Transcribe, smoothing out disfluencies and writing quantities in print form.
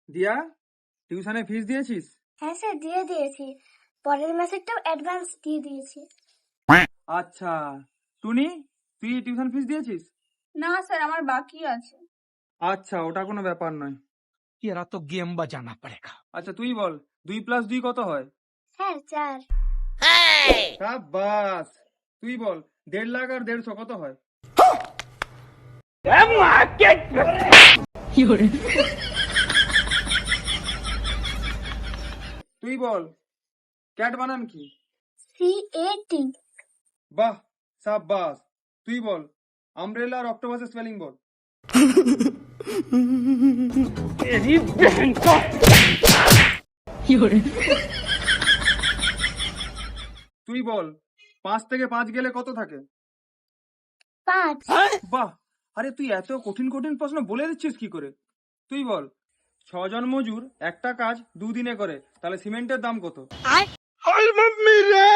দিয়া, টিউশনে ফিস দিয়েছিস? হ্যাঁ স্যার, দিয়ে দিয়েছি। পরের মাসেরটাও অ্যাডভান্স দিয়ে দিয়েছি। আচ্ছা, টুনি, তুই টিউশন ফিস দিয়েছিস? না স্যার, আমার বাকি আছে। আচ্ছা, ওটা কোনো ব্যাপার নয়। तेरा तो गेम बजाना पड़ेगा। আচ্ছা, তুই বল 2 + 2 কত হয়? স্যার 4। সাবাস। তুই বল 1.5 লাখ আর 150 কত হয়? তুই বল ক্যাট বানান কি? CAT। বাহ, সাবাস। তুই বল আমব্রেলা আর অক্টোপাসের স্পেলিং বল। তুই বল 5 থেকে 5 গেলে কত থাকে? 5। বাহ, আরে তুই এত কঠিন কঠিন প্রশ্ন বলে দিচ্ছিস কি করে? তুই বল 6 জন মজুর একটা কাজ 2 দিনে করে, তাহলে সিমেন্টের দাম কত? हाय मम्मी रे